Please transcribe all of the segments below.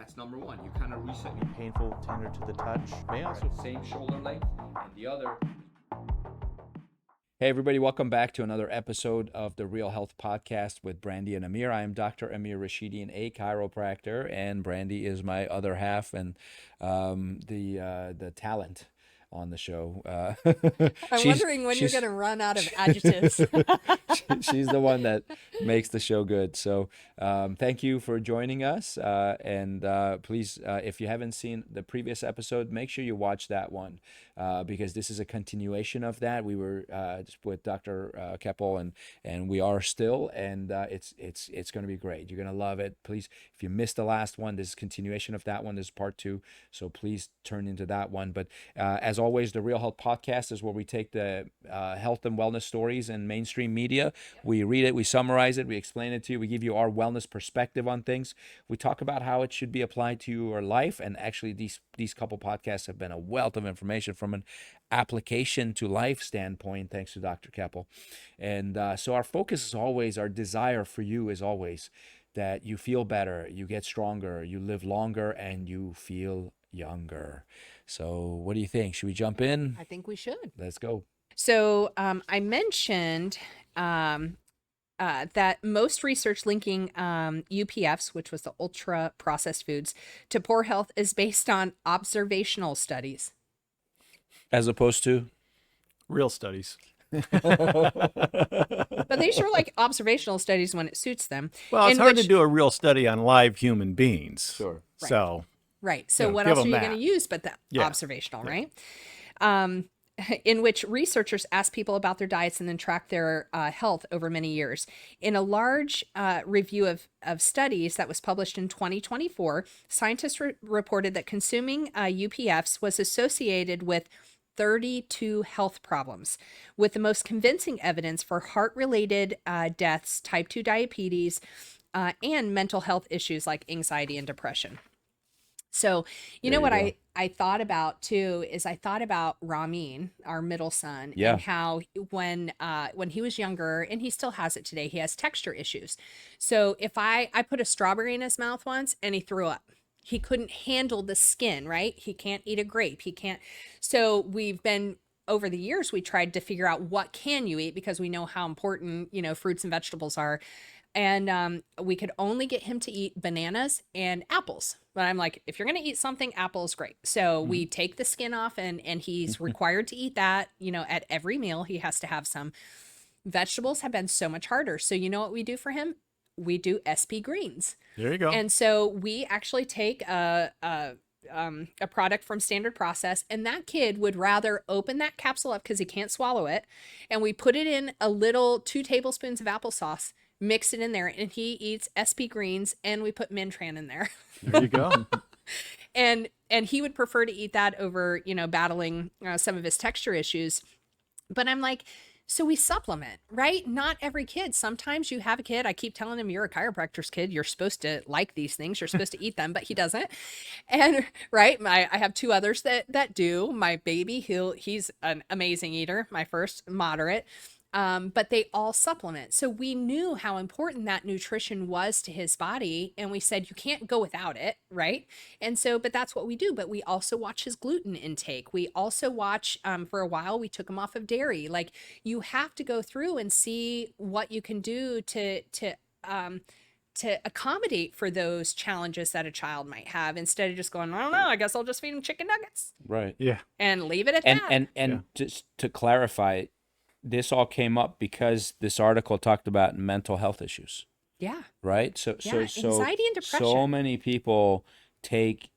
That's number one. You kind of reset. Painful, tender to the touch. May also Same shoulder length, and the other. Hey everybody, welcome back to another episode of the Real Health Podcast with Brandy and Amir. I am Dr. Amir Rashidian, a chiropractor, and Brandy is my other half and the talent on the show. I'm wondering when you're going to run out of adjectives. She's the one that makes the show good. So thank you for joining us. And please, if you haven't seen the previous episode, make sure you watch that one because this is a continuation of that. We were with Dr. Keppel and we are still, and it's going to be great. You're going to love it. Please, if you missed the last one, this is a continuation of that one. This is part 2. So please turn into that one. But as always, the Real Health Podcast is where we take the health and wellness stories in mainstream media. We read it, we summarize it, we explain it to you, we give you our wellness perspective on things. We talk about how it should be applied to your life. And actually, these couple podcasts have been a wealth of information from an application to life standpoint, thanks to Dr. Keppel. And so our focus is always, our desire for you is always that you feel better, you get stronger, you live longer, and you feel younger. So what do you think? Should we jump in? I think we should. Let's go. So I mentioned that most research linking UPFs, which was the ultra processed foods, to poor health is based on observational studies. As opposed to? real studies. But they sure like observational studies when it suits them. Well, it's hard to do a real study on live human beings. Sure. Right. So. Right. So Yeah, what give else are them you that. going to use but the Yeah. observational, right? In which researchers ask people about their diets and then track their health over many years. In a large review of studies that was published in 2024, scientists reported that consuming UPFs was associated with 32 health problems, with the most convincing evidence for heart-related deaths, type 2 diabetes, and mental health issues like anxiety and depression. So, you know what I thought about too is I thought about Ramin, our middle son, Yeah. and how when he was younger, and he still has it today, he has texture issues. So if I put a strawberry in his mouth once and he threw up. He couldn't handle the skin, right? He can't eat a grape. He can't. So we've been over the years, we tried to figure out what can you eat because we know how important, fruits and vegetables are. And we could only get him to eat bananas and apples. But I'm like, if you're going to eat something, apple is great. So we take the skin off and he's required to eat that, at every meal. He has to have some. Vegetables have been so much harder. So you know what we do for him? We do SP greens. There you go. And so we actually take a product from Standard Process, and that kid would rather open that capsule up because he can't swallow it. And we put it in a little 2 tablespoons of applesauce, mix it in there, and he eats SP greens, and we put Mintran in there. There you go. And he would prefer to eat that over, battling some of his texture issues. But I'm like, so we supplement, right? Not every kid. Sometimes you have a kid. I keep telling him, you're a chiropractor's kid. You're supposed to like these things. You're supposed to eat them, but he doesn't. And right, I have 2 others that do. My baby, he's an amazing eater. My first, moderate. But they all supplement. So we knew how important that nutrition was to his body. And we said, you can't go without it. Right. And so, but that's what we do. But we also watch his gluten intake. We also watch, for a while, we took him off of dairy. Like, you have to go through and see what you can do to accommodate for those challenges that a child might have, instead of just going, I don't know, I guess I'll just feed him chicken nuggets. Right. Yeah. And leave it at that. And just to clarify, this all came up because this article talked about mental health issues. Yeah. Right. So anxiety and depression. So many people take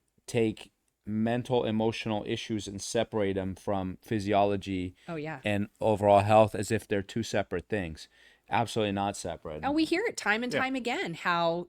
mental, emotional issues and separate them from physiology. Oh yeah. And overall health as if they're 2 separate things. Absolutely not separate. And we hear it time and time again, how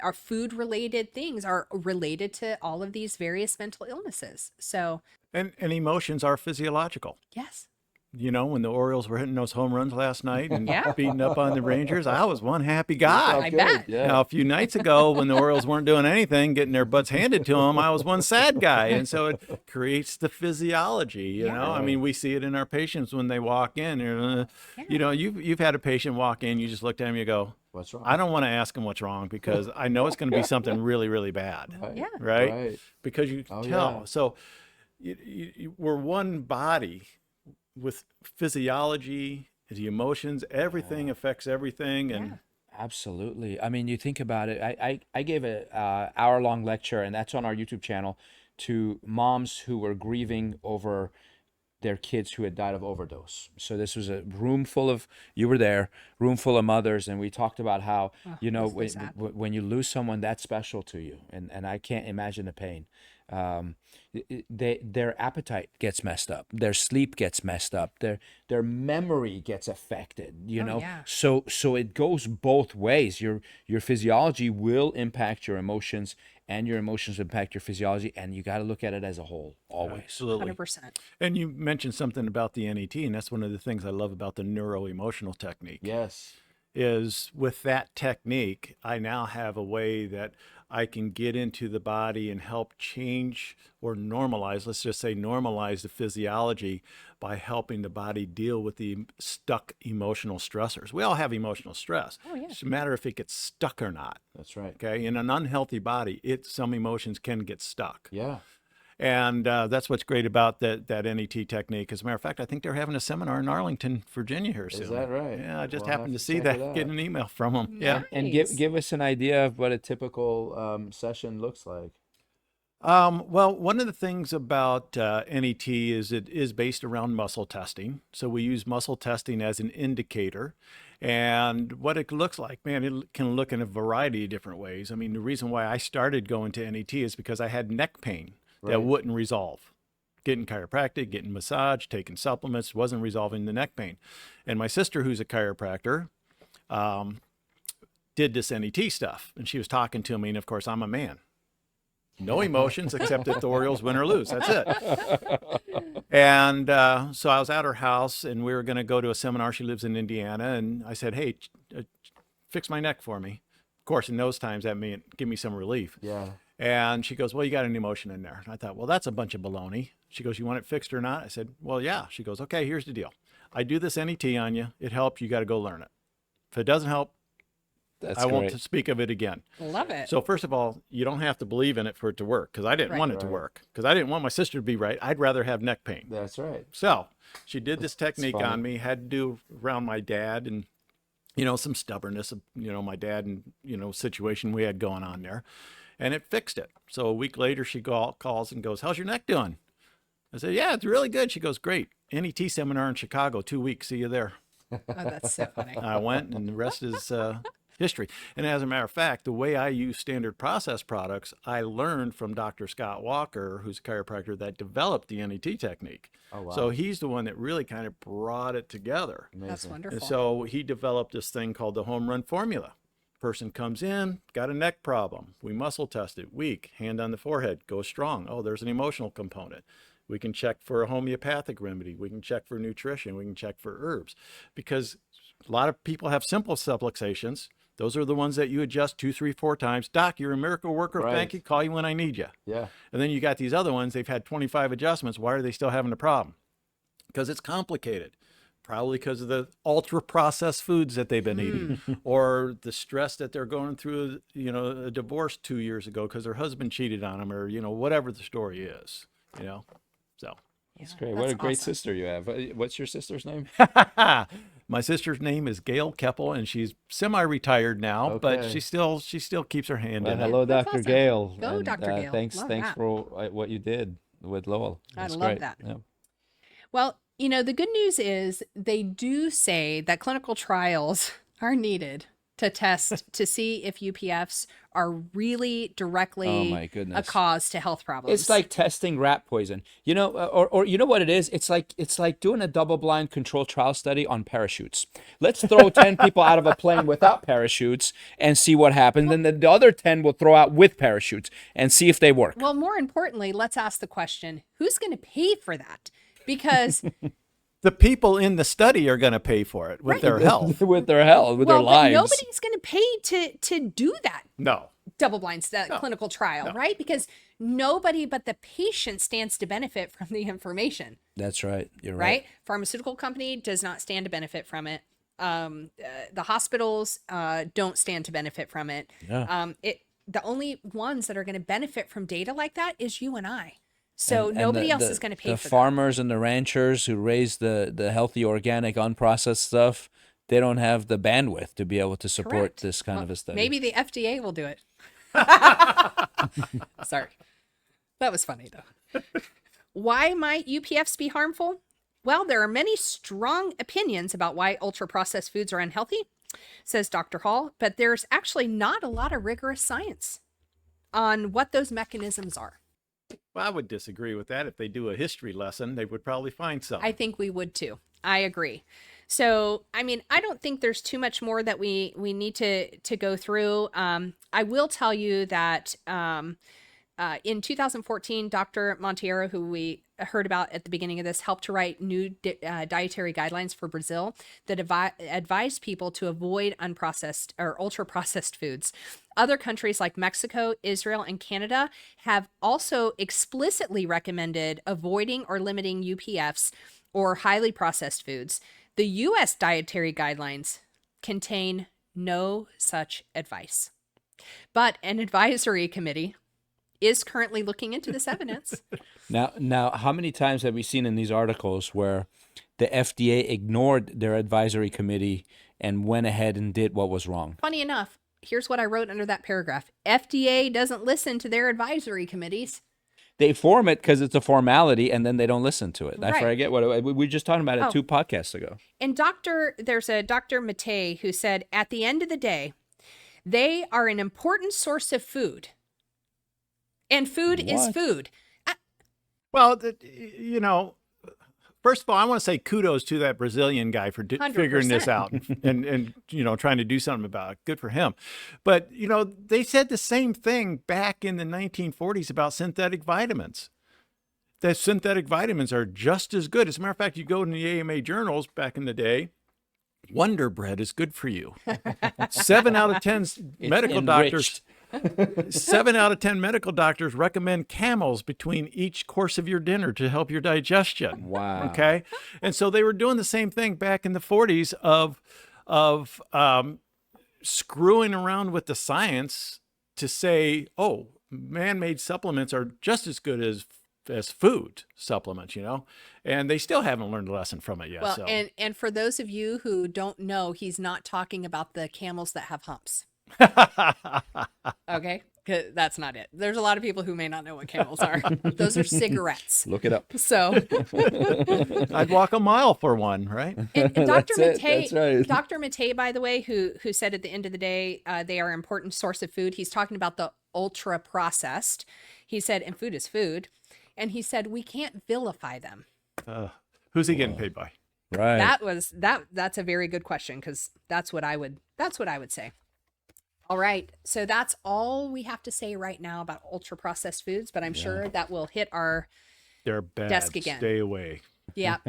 our food-related things are related to all of these various mental illnesses. So. And emotions are physiological. Yes. When the Orioles were hitting those home runs last night and Yeah. beating up on the Rangers, I was one happy guy. I bet. Yeah. Now, a few nights ago, when the Orioles weren't doing anything, getting their butts handed to them, I was one sad guy. And so it creates the physiology, you know? I mean, we see it in our patients when they walk in. You've had a patient walk in, you just looked at him, you go, What's wrong? I don't want to ask them what's wrong because I know it's going to be something really, really bad. Right. Yeah. Right? Because you can Oh, tell. yeah. So we're one body with physiology, the emotions, everything affects everything. And Yeah. Absolutely. I mean, you think about it. I gave a hour-long lecture, and that's on our YouTube channel, to moms who were grieving over their kids who had died of overdose. So this was a room full of, you were there, room full of mothers, and we talked about how, Oh, you know, that's so sad. when you lose someone that special to you, and I can't imagine the pain. Their appetite gets messed up, their sleep gets messed up, their memory gets affected, you Oh, know. yeah. So it goes both ways. Your physiology will impact your emotions, and your emotions impact your physiology, and you got to look at it as a whole always. absolutely. 100%. And you mentioned something about the NET, and that's one of the things I love about the neuro-emotional technique. Yes. Is with that technique, I now have a way that I can get into the body and help change or normalize, let's just say normalize the physiology by helping the body deal with the stuck emotional stressors. We all have emotional stress. Oh, yeah. It's a matter if it gets stuck or not. That's right. Okay. In an unhealthy body, some emotions can get stuck. Yeah. And that's what's great about that NET technique. As a matter of fact, I think they're having a seminar in Arlington, Virginia here soon. Is that right? Yeah, I just We'll happened have to to see check it that, out. get an email from them. Yeah. And Nice. give us an idea of what a typical session looks like. Well, one of the things about NET is it is based around muscle testing. So we use muscle testing as an indicator. And what it looks like, man, it can look in a variety of different ways. I mean, the reason why I started going to NET is because I had neck pain that Right. wouldn't resolve. Getting chiropractic, getting massage, taking supplements wasn't resolving the neck pain. And my sister, who's a chiropractor, did this NET stuff. And she was talking to me. And of course, I'm a man. No emotions except if the Orioles win or lose. That's it. And so I was at her house and we were going to go to a seminar. She lives in Indiana. And I said, hey, fix my neck for me. Of course, in those times, that meant give me some relief. Yeah. And she goes, well, you got an emotion in there. And I thought, well, that's a bunch of baloney. She goes, you want it fixed or not? I said, well, yeah. She goes, okay, here's the deal. I do this NET on you. It helps. You got to go learn it. If it doesn't help, That's I great. won't speak of it again. Love it. So first of all, you don't have to believe in it for it to work because I didn't Right. want it to Right. work because I didn't want my sister to be right. I'd rather have neck pain. That's right. So she did this technique funny. on me, had to do around my dad and, you know, some stubbornness of, you know, my dad and, you know, situation we had going on there. And it fixed it. So a week later, she calls and goes, how's your neck doing? I said, yeah, it's really good. She goes, great. NET seminar in Chicago, 2 weeks. See you there. Oh, that's so funny. I went and the rest is history. And as a matter of fact, the way I use standard process products, I learned from Dr. Scott Walker, who's a chiropractor that developed the NET technique. Oh, wow. So he's the one that really kind of brought it together. That's Amazing. wonderful. And so he developed this thing called the home run formula. Person comes in, got a neck problem. We muscle test it, weak, hand on the forehead, goes strong. Oh, there's an emotional component. We can check for a homeopathic remedy. We can check for nutrition. We can check for herbs. Because a lot of people have simple subluxations. Those are the ones that you adjust 2, 3, 4 times. Doc, you're a miracle worker. Right. Thank you. Call you when I need you. Yeah. And then you got these other ones. They've had 25 adjustments. Why are they still having a problem? Because it's complicated. Probably because of the ultra processed foods that they've been eating or the stress that they're going through, you know, a divorce 2 years ago because their husband cheated on them or, you know, whatever the story is, you know, so. That's great. What a great sister you have. What's your sister's name? My sister's name is Gail Keppel and she's semi-retired now, but Okay. she still keeps her hand Well, in it. hello, That's Dr. awesome. Gale. Go, And, Dr. Gale. Thanks Love for that. what you did with Lowell. I That's love great. that. Yeah. Well, you know, the good news is they do say that clinical trials are needed to test to see if UPFs are really Oh directly my a goodness. cause to health problems. It's like testing rat poison, you know, or you know what it is? It's like doing a double-blind controlled trial study on parachutes. Let's throw 10 people out of a plane without parachutes and see what happens. And then the other 10 will throw out with parachutes and see if they work. Well, more importantly, let's ask the question, who's going to pay for that? Because The people in the study are going to pay for it with their health. with their health, with well, their but lives. nobody's going to pay to do that No. double-blind clinical trial, right? Because nobody but the patient stands to benefit from the information. That's right. You're Right? Pharmaceutical company does not stand to benefit from it. The hospitals don't stand to benefit from it. Yeah. The only ones that are going to benefit from data like that is you and I. So And nobody else is going to pay the for that. farmers and the ranchers who raise the healthy, organic, unprocessed stuff, they don't have the bandwidth to be able to support Correct. this kind Well, of a study. maybe the FDA will do it. Sorry. That was funny, though. Why might UPFs be harmful? Well, there are many strong opinions about why ultra-processed foods are unhealthy, says Dr. Hall, but there's actually not a lot of rigorous science on what those mechanisms are. Well, I would disagree with that. If they do a history lesson, they would probably find some. I think we would too. I agree. So, I mean, I don't think there's too much more that we need to go through. I will tell you that in 2014, Dr. Monteiro, who we heard about at the beginning of this, helped to write new dietary guidelines for Brazil that advised people to avoid unprocessed or ultra-processed foods. Other countries like Mexico, Israel, and Canada have also explicitly recommended avoiding or limiting UPFs or highly processed foods. The U.S. dietary guidelines contain no such advice. But an advisory committee is currently looking into this evidence. Now, how many times have we seen in these articles where the FDA ignored their advisory committee and went ahead and did what was wrong? Funny enough, here's what I wrote under that paragraph. FDA doesn't listen to their advisory committees. They form it because it's a formality, and then they don't listen to it. Right. I forget what we were just talking about it 2 podcasts ago. And there's a Dr. Matei who said, at the end of the day, they are an important source of food. And food is food. Well, you know, first of all, I want to say kudos to that Brazilian guy for figuring this out and you know, trying to do something about it. Good for him. But, you know, they said the same thing back in the 1940s about synthetic vitamins. The synthetic vitamins are just as good. As a matter of fact, you go in the AMA journals back in the day, Wonder Bread is good for you. 7 out of 10 medical doctors. 7 out of 10 medical doctors recommend camels between each course of your dinner to help your digestion. Wow. Okay. And so they were doing the same thing back in the 40s of screwing around with the science to say, oh, man-made supplements are just as good as food supplements, you know, and they still haven't learned a lesson from it yet. Well, so. and for those of you who don't know, he's not talking about the camels that have humps. Okay, 'cause that's not it. There's a lot of people who may not know what camels are. Those are cigarettes. Look it up. So I'd walk a mile for one, right? and Dr. That's Matei, it. That's right. Dr. Matei, by the way, who said at the end of the day, they are an important source of food. He's talking about the ultra processed. He said, and food is food. And he said, we can't vilify them. Who's he getting paid by? Right. That's a very good question, because that's what I would say. All right. So that's all we have to say right now about ultra processed foods, but I'm sure that will hit our They're bad. desk again. Stay away. Yep.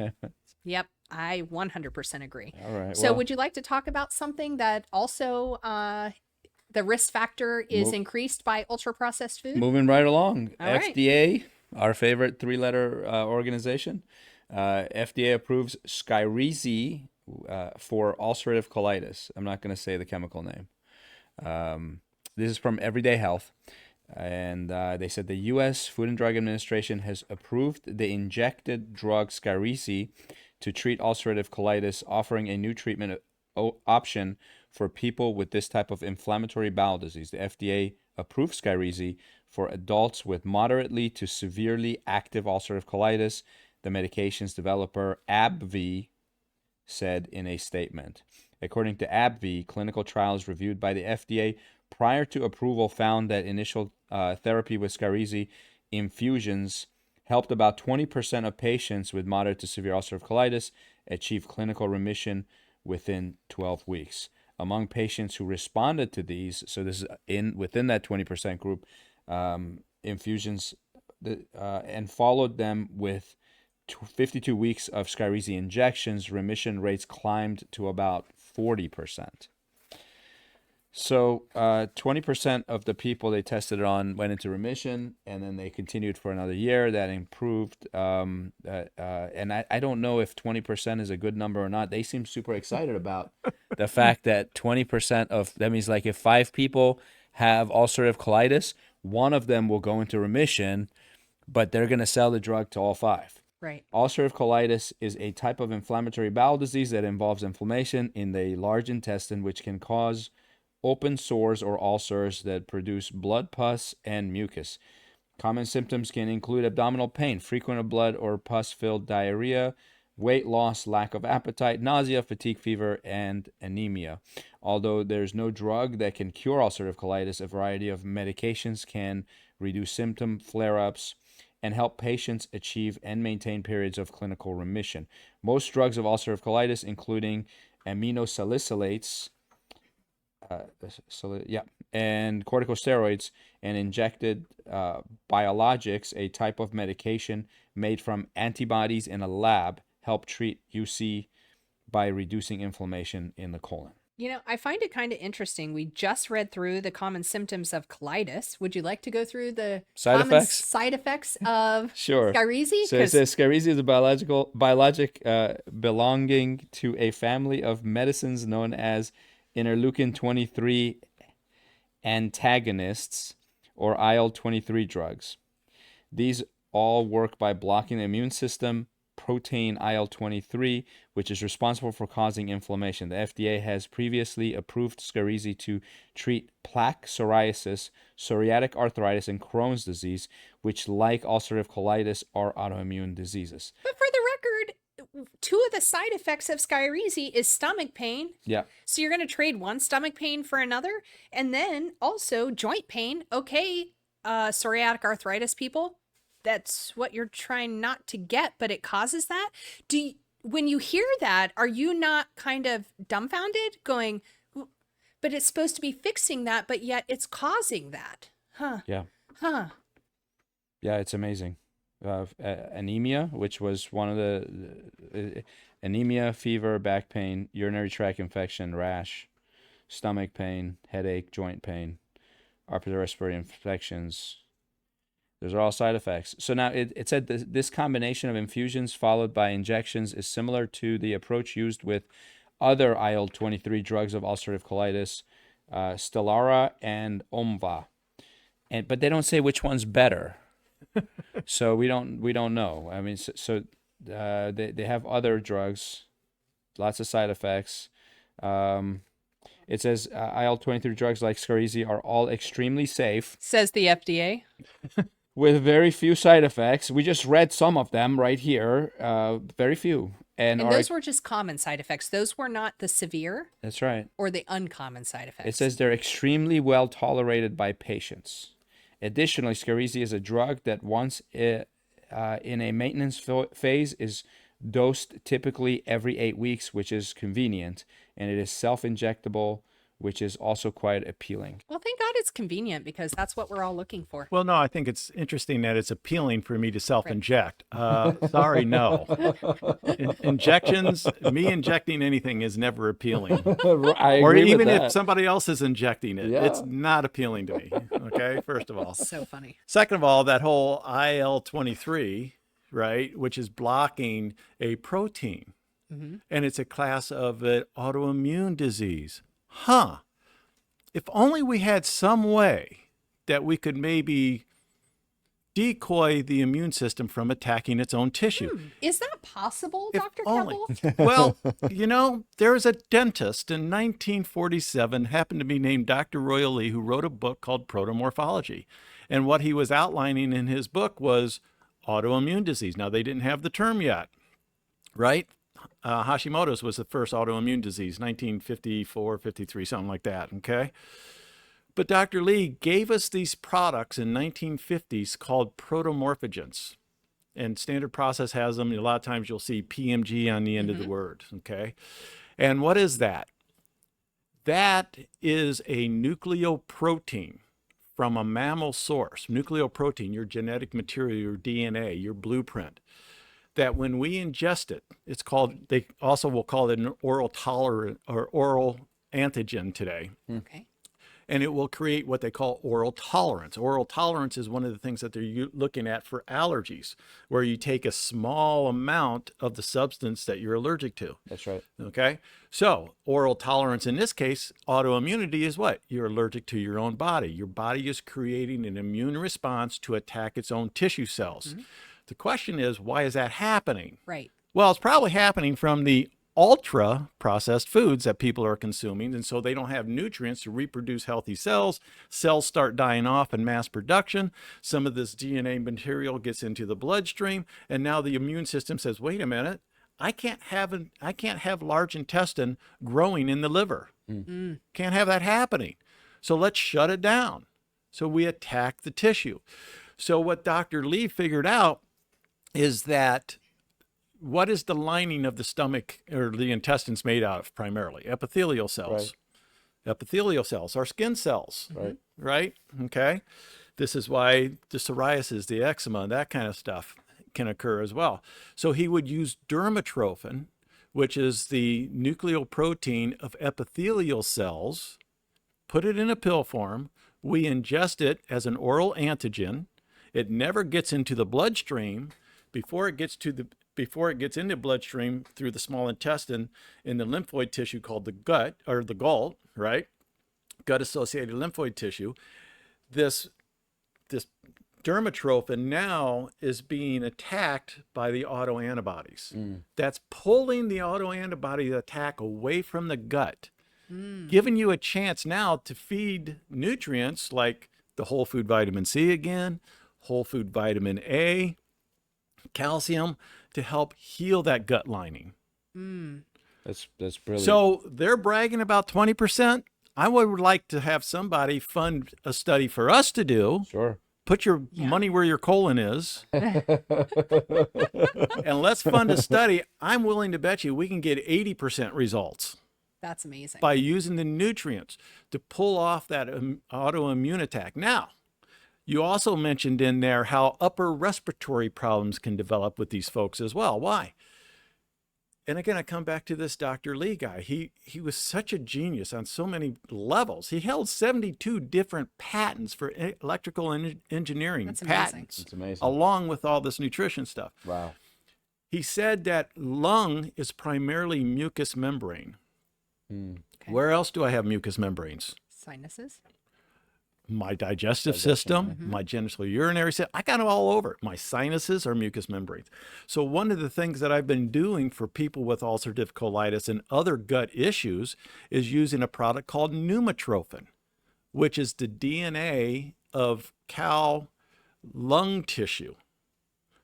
Yep. I 100% agree. All right. So well, would you like to talk about something that also the risk factor is increased by ultra processed food? moving right along. All right. FDA, our favorite 3-letter organization, FDA approves Skyrizi for ulcerative colitis. I'm not going to say the chemical name. This is from Everyday Health, and they said the U.S. Food and Drug Administration has approved the injected drug Skyrizi to treat ulcerative colitis, offering a new treatment option for people with this type of inflammatory bowel disease. The FDA approved Skyrizi for adults with moderately to severely active ulcerative colitis, the medication's developer AbbVie said in a statement. According to AbbVie, clinical trials reviewed by the FDA prior to approval found that initial therapy with Skyrizi infusions helped about 20% of patients with moderate to severe ulcerative colitis achieve clinical remission within 12 weeks. Among patients who responded to these, so this is within that 20% group, infusions and followed them with 52 weeks of Skyrizi injections, remission rates climbed to about 40%. So 20% of the people they tested it on went into remission, and then they continued for another year. That improved. And I don't know if 20% is a good number or not. They seem super excited about the fact that 20% of, that means like if 5 people have ulcerative colitis, one of them will go into remission, but they're going to sell the drug to all 5. Right. Ulcerative colitis is a type of inflammatory bowel disease that involves inflammation in the large intestine, which can cause open sores or ulcers that produce blood, pus, and mucus. Common symptoms can include abdominal pain, frequent blood or pus-filled diarrhea, weight loss, lack of appetite, nausea, fatigue, fever, and anemia. Although there's no drug that can cure ulcerative colitis, a variety of medications can reduce symptom flare-ups and help patients achieve and maintain periods of clinical remission. Most drugs of ulcerative colitis, including aminosalicylates, and corticosteroids and injected biologics, a type of medication made from antibodies in a lab, help treat UC by reducing inflammation in the colon. You know, I find it kind of interesting. We just read through the common symptoms of colitis. Would you like to go through the Side common effects? side effects of Sure. Skyrizi? So it says Skyrizi is a biologic belonging to a family of medicines known as interleukin-23 antagonists or IL-23 drugs. These all work by blocking the immune system protein IL-23, which is responsible for causing inflammation. The FDA has previously approved Skyrizi to treat plaque psoriasis, psoriatic arthritis, and Crohn's disease, which, like ulcerative colitis, are autoimmune diseases. But for the record, 2 of the side effects of Skyrizi is stomach pain. Yeah. So you're going to trade one stomach pain for another, and then also joint pain. Okay, psoriatic arthritis people, that's what you're trying not to get, but it causes that. When you hear that, are you not kind of dumbfounded, going, but it's supposed to be fixing that, but yet it's causing that? Huh? Yeah. Huh? Yeah, it's amazing. Anemia, which was one of the anemia, fever, back pain, urinary tract infection, rash, stomach pain, headache, joint pain, upper respiratory infections. Those are all side effects. So now it said this combination of infusions followed by injections is similar to the approach used with other IL-23 drugs of ulcerative colitis, Stelara and Omva. But they don't say which one's better. So we don't know. I mean, they have other drugs, lots of side effects. It says IL-23 drugs like Skyrizi are all extremely safe, Says the FDA. with very few side effects. We just read some of them right here. Very few. And those were just common side effects. Those were not the severe That's right. or the uncommon side effects. It says they're extremely well tolerated by patients. Additionally, Skyrizi is a drug that once in a maintenance phase is dosed typically every 8 weeks, which is convenient, and it is self-injectable, which is also quite appealing. Well, thank God it's convenient, because that's what we're all looking for. Well, no, I think it's interesting that it's appealing for me to self-inject. Sorry, no. Injections, me injecting anything is never appealing. I Or agree even with if that. somebody else is injecting it, Yeah. it's not appealing to me. Okay, first of all. So funny. Second of all, that whole IL-23, right, which is blocking a protein, and it's a class of an autoimmune disease. Huh. If only we had some way that we could maybe decoy the immune system from attacking its own tissue. Is that possible, If Dr. only. Keppel? Well, you know, there was a dentist in 1947, happened to be named Dr. Royal Lee, who wrote a book called Protomorphology. And what he was outlining in his book was autoimmune disease. Now, they didn't have the term yet, right? Hashimoto's was the first autoimmune disease, 1954, 53, something like that, okay? But Dr. Lee gave us these products in 1950s called protomorphogens. And standard process has them. A lot of times you'll see PMG on the end of the word, okay? And what is that? That is a nucleoprotein from a mammal source. Nucleoprotein, your genetic material, your DNA, your blueprint. That when we ingest it, it's called, they also will call it an oral tolerant or oral antigen today. Okay. and it will create what they call oral tolerance. Oral tolerance is one of the things that they're looking at for allergies, where you take a small amount of the substance that you're allergic to. That's right. Okay. So oral tolerance in this case, autoimmunity is what? You're allergic to your own body. Your body is creating an immune response to attack its own tissue cells. The question is, why is that happening? Right. Well, it's probably happening from the ultra processed foods that people are consuming. And so they don't have nutrients to reproduce healthy cells. Cells start dying off in mass production. Some of this DNA material gets into the bloodstream. And now the immune system says, wait a minute, I can't have large intestine growing in the liver. Can't have that happening. So let's shut it down. So we attack the tissue. So what Dr. Lee figured out is that what is the lining of the stomach or the intestines made out of primarily? Epithelial cells. Right. Epithelial cells are skin cells. Right. Right? Okay. This is why the psoriasis, the eczema, that kind of stuff can occur as well. So he would use dermatrophin, which is the nucleoprotein of epithelial cells, put it in a pill form. We ingest it as an oral antigen. It never gets into the bloodstream. Before it gets into bloodstream through the small intestine in the lymphoid tissue called the gut or the gall, right? Gut-associated lymphoid tissue. This dermatrophin now is being attacked by the autoantibodies. That's pulling the autoantibody attack away from the gut, giving you a chance now to feed nutrients like the whole food vitamin C again, whole food vitamin A, calcium, to help heal that gut lining. That's brilliant. So they're bragging about 20%. I would like to have somebody fund a study for us to do. Sure. Put your money where your colon is. And let's fund a study. I'm willing to bet you we can get 80% results. That's amazing. By using the nutrients to pull off that autoimmune attack. Now, you also mentioned in there how upper respiratory problems can develop with these folks as well. Why? And again, I come back to this Dr. Lee guy. He was such a genius on so many levels. He held 72 different patents for electrical engineering. That's amazing. Patents. That's amazing. Along with all this nutrition stuff. Wow. He said that lung is primarily mucous membrane. Okay. Where else do I have mucous membranes? Sinuses. My digestive system, my genital urinary system, I got them all over. My sinuses are mucous membranes. So one of the things that I've been doing for people with ulcerative colitis and other gut issues is using a product called pneumotrophin, which is the DNA of cow lung tissue,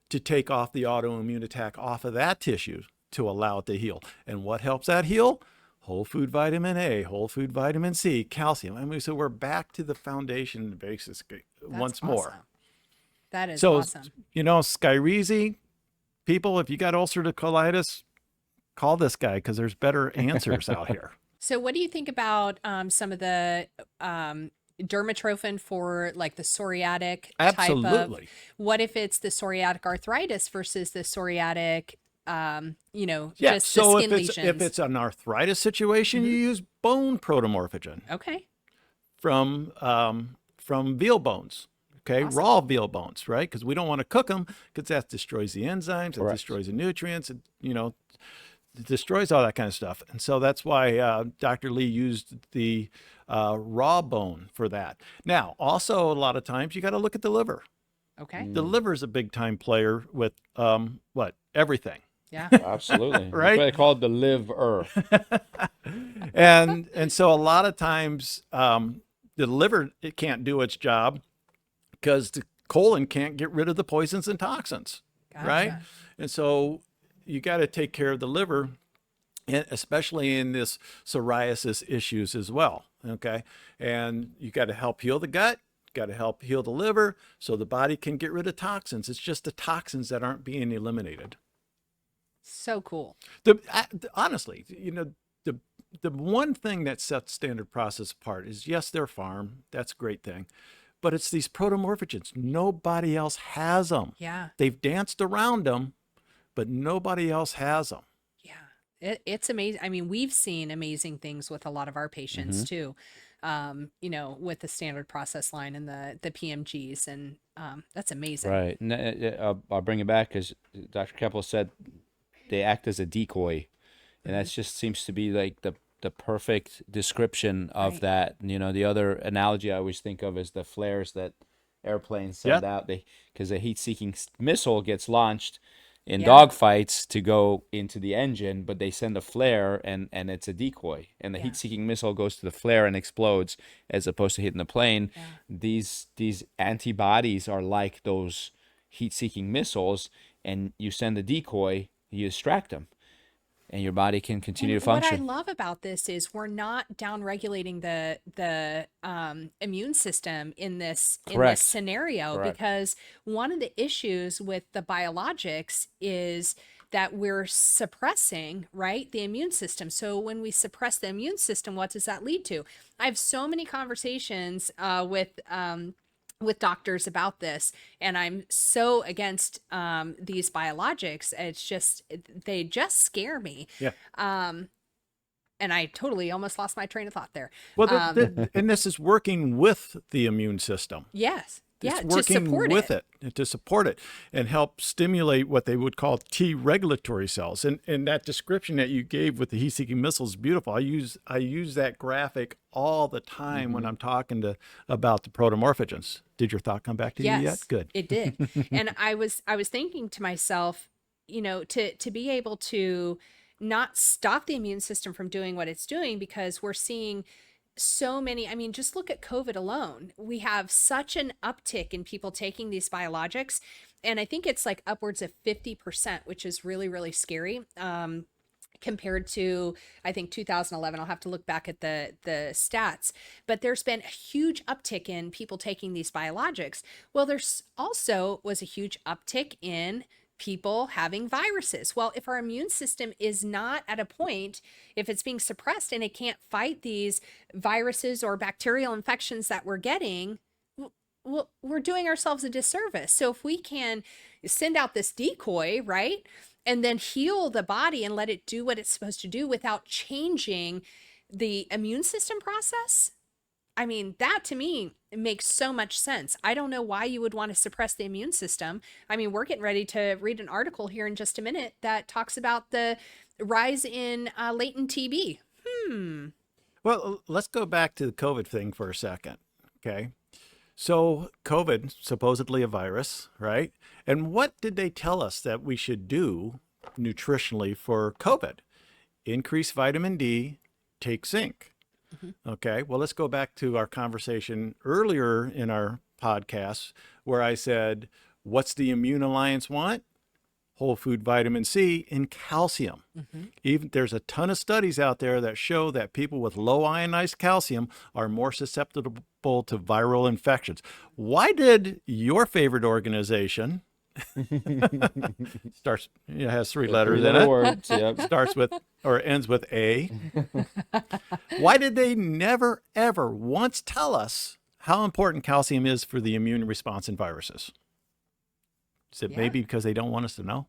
to take off the autoimmune attack off of that tissue to allow it to heal. And what helps that heal? Whole food vitamin A, whole food vitamin C, calcium. I mean, so we're back to the foundation basis once more. Awesome. That is So, awesome. you know, Skyrizi, people, if you got ulcerative colitis, call this guy because there's better answers out here. So what do you think about some of the dermatrophin for like the psoriatic type of? Absolutely. What if it's the psoriatic arthritis versus the psoriatic Yeah, just so the skin if lesions? it's an arthritis situation, you use bone protomorphogen Okay. from veal bones. Okay, Awesome. raw veal bones, right? Because we don't want to cook them because that destroys the enzymes, it Correct. destroys the nutrients, it destroys all that kind of stuff. And so that's why Dr. Lee used the raw bone for that. Now, also a lot of times you got to look at the liver. Okay. The liver is a big time player with everything. Yeah. Absolutely. Right? That's why they call it the liver. And so a lot of times the liver, it can't do its job because the colon can't get rid of the poisons and toxins, right? Gotcha. And so you got to take care of the liver, and especially in this psoriasis issues as well, okay? And you got to help heal the gut, got to help heal the liver so the body can get rid of toxins. It's just the toxins that aren't being eliminated. So cool. Honestly, the one thing that sets Standard Process apart is, yes, they're farm. That's a great thing. But it's these protomorphogens. Nobody else has them. Yeah. They've danced around them, but nobody else has them. Yeah. It's amazing. I mean, we've seen amazing things with a lot of our patients too. with the standard process line and the PMGs, and that's amazing. Right. And I'll bring it back because Dr. Keppel said they act as a decoy, and that just seems to be like the perfect description of Right. that. The other analogy I always think of is the flares that airplanes send out. Because a heat-seeking missile gets launched in Yeah. dogfights to go into the engine, but they send a flare and it's a decoy, and the Yeah. heat-seeking missile goes to the flare and explodes as opposed to hitting the plane. Yeah. These antibodies are like those heat-seeking missiles, and you send the decoy, you distract them, and your body can continue And to function. what I love about this is we're not down-regulating the immune system in this Correct. scenario, Correct. because one of the issues with the biologics is that we're suppressing, right, the immune system. So when we suppress the immune system, what does that lead to? I have so many conversations with doctors about this, and I'm so against these biologics. It's just, they just scare me. Yeah. And I totally almost lost my train of thought there. Well, and this is working with the immune system. Yes. It's Yeah, to working support with it. it, to support it, and help stimulate what they would call T regulatory cells. And that description that you gave with the heat-seeking missile is beautiful. I use that graphic all the time when I'm talking about the protomorphogens. Did your thought come back to you yet? Yes, Good. it did. And I was thinking to myself, to be able to not stop the immune system from doing what it's doing, because we're seeing so many, I mean, just look at COVID alone. We have such an uptick in people taking these biologics, and I think it's like upwards of 50%, which is really, really scary. Compared to, I think, 2011. I'll have to look back at the stats, but there's been a huge uptick in people taking these biologics. Well, there's also was a huge uptick in people having viruses. Well, if our immune system is not at a point, if it's being suppressed and it can't fight these viruses or bacterial infections that we're getting, well, we're doing ourselves a disservice. So if we can send out this decoy, right, and then heal the body and let it do what it's supposed to do without changing the immune system process, I mean, that to me makes so much sense. I don't know why you would want to suppress the immune system. I mean, we're getting ready to read an article here in just a minute that talks about the rise in latent TB. Well, let's go back to the COVID thing for a second. Okay. So COVID, supposedly a virus, right? And what did they tell us that we should do nutritionally for COVID? Increase vitamin D, take zinc. Okay. Well, let's go back to our conversation earlier in our podcast where I said, what's the Immune Alliance want? Whole food vitamin C and calcium. Even there's a ton of studies out there that show that people with low ionized calcium are more susceptible to viral infections. Why did your favorite organization has three letters in it, Words, yep. starts with or ends with A? Why did they never ever once tell us how important calcium is for the immune response in viruses? Is it maybe because they don't want us to know?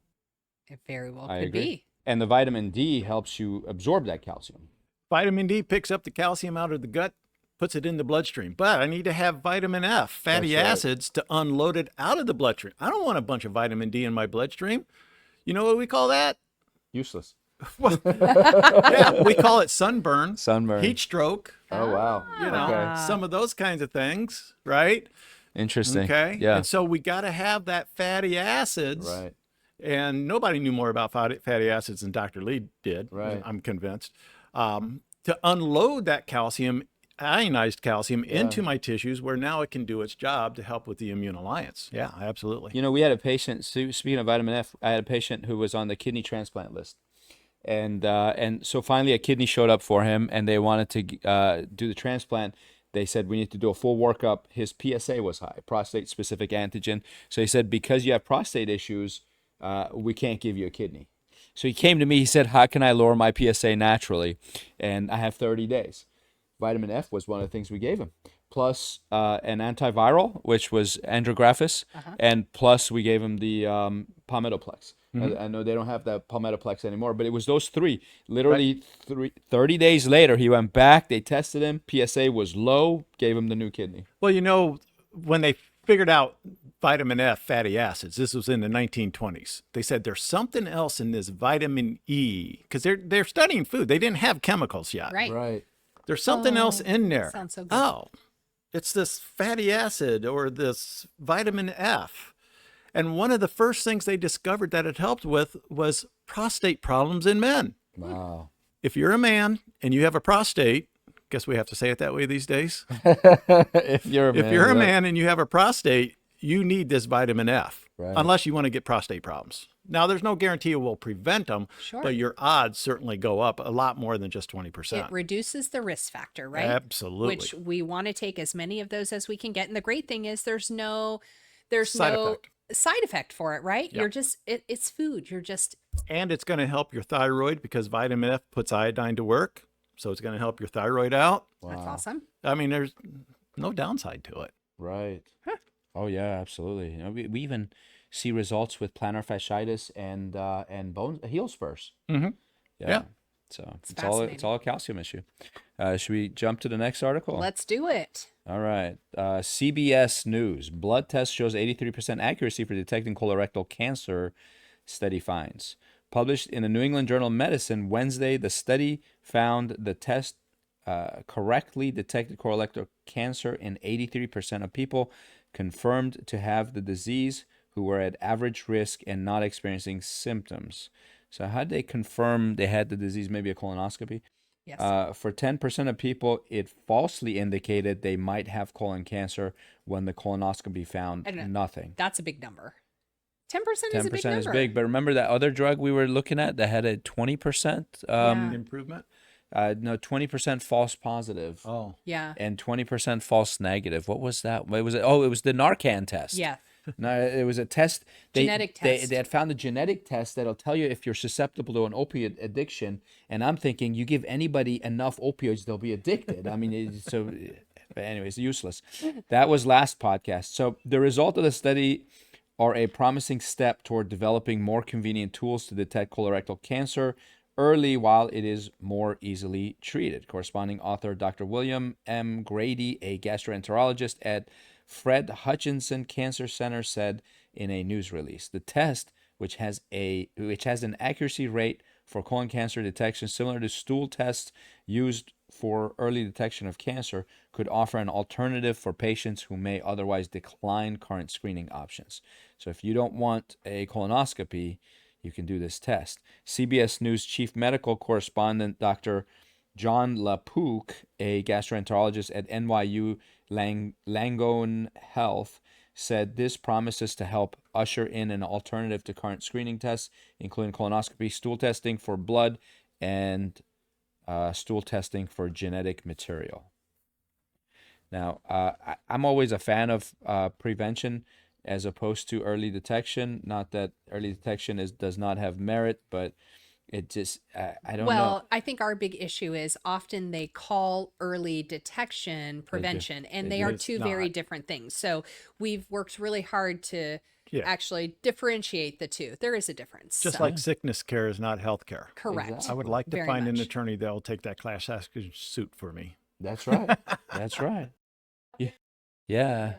It very well I could agree. be. And the vitamin D helps you absorb that calcium. Vitamin D picks up the calcium out of the gut, puts it in the bloodstream. But I need to have vitamin F, fatty That's right. acids, to unload it out of the bloodstream. I don't want a bunch of vitamin D in my bloodstream. You know what we call that? Useless. Yeah, we call it sunburn, Sunburn. heat stroke, Oh, wow. Okay. some of those kinds of things, right? Interesting. Okay. Yeah. And so we got to have that fatty acids. Right. And nobody knew more about fatty acids than Dr. Lee did. Right. I'm convinced. To unload that calcium, ionized calcium, into my tissues where now it can do its job to help with the immune alliance. Yeah, absolutely. We had a patient, speaking of vitamin F, I had a patient who was on the kidney transplant list. And so finally a kidney showed up for him and they wanted to do the transplant. They said, we need to do a full workup. His PSA was high, prostate specific antigen. So he said, because you have prostate issues, we can't give you a kidney. So he came to me, he said, how can I lower my PSA naturally? And I have 30 days. Vitamin F was one of the things we gave him. Plus an antiviral, which was andrographis, and plus we gave him the palmitoplex. I know they don't have that palmetoplex anymore, but it was those three. Literally 30 days later, he went back. They tested him. PSA was low, gave him the new kidney. Well, when they figured out vitamin F fatty acids, this was in the 1920s. They said there's something else in this vitamin E, because they're studying food. They didn't have chemicals yet. Right. Right. There's something else in there. Sounds so good. Oh, it's this fatty acid or this vitamin F. And one of the first things they discovered that it helped with was prostate problems in men. Wow. If you're a man and you have a prostate, guess we have to say it that way these days. If you're a man, If you're a right. man and you have a prostate, you need this vitamin F, Right. unless you want to get prostate problems. Now, there's no guarantee it will prevent them, Sure. but your odds certainly go up a lot more than just 20%. It reduces the risk factor, right? Absolutely. Which we want to take as many of those as we can get. And the great thing is there's no Side effect. side effect for it, right? Yeah. You're just it's food. You're just And it's going to help your thyroid because vitamin F puts iodine to work. So it's going to help your thyroid out. that's awesome. I mean, there's no downside to it. Right. Oh yeah, absolutely. You know, we even see results with plantar fasciitis and bone heel spurs. Mm-hmm. Yeah. So it's all fascinating. a calcium issue. Should we jump to the next article? Let's do it. All right. CBS News. Blood test shows 83% accuracy for detecting colorectal cancer, study finds. Published in the New England Journal of Medicine Wednesday, the study found the test correctly detected colorectal cancer in 83% of people confirmed to have the disease who were at average risk and not experiencing symptoms. So how did they confirm they had the disease? Maybe a colonoscopy? Yes. For 10% of people, it falsely indicated they might have colon cancer when the colonoscopy found I don't know. nothing. That's a big number. 10% is a 10% big number. is big, but remember that other drug we were looking at that had a 20%? Yeah. Improvement? No, 20% false positive Oh. Yeah. and 20% false negative. What was that? What was it? Oh, it was the Narcan test. Yeah. No, it was a test. Genetic test. They had found a genetic test that'll tell you if you're susceptible to an opiate addiction. And I'm thinking, you give anybody enough opioids, they'll be addicted. I mean, but anyways, useless. That was last podcast. So the result of the study are a promising step toward developing more convenient tools to detect colorectal cancer early while it is more easily treated. Corresponding author Dr. William M. Grady, a gastroenterologist at Fred Hutchinson Cancer Center, said in a news release, the test, which has an accuracy rate for colon cancer detection similar to stool tests used for early detection of cancer, could offer an alternative for patients who may otherwise decline current screening options. So if you don't want a colonoscopy, you can do this test. CBS News chief medical correspondent Dr. John LaPook, a gastroenterologist at NYU Langone Health, said this promises to help usher in an alternative to current screening tests, including colonoscopy, stool testing for blood, and stool testing for genetic material. Now, I'm always a fan of prevention as opposed to early detection. Not that early detection does not have merit, but it just, I don't know. Well, I think our big issue is often they call early detection prevention, and they are It's two very not. different things. So we've worked really hard to Yeah. actually differentiate the two. There is a difference. Just So, like sickness care is not health care. correct. I would like to Very find an much. attorney that will take that class action suit for me. That's right. That's right. Yeah. Yeah.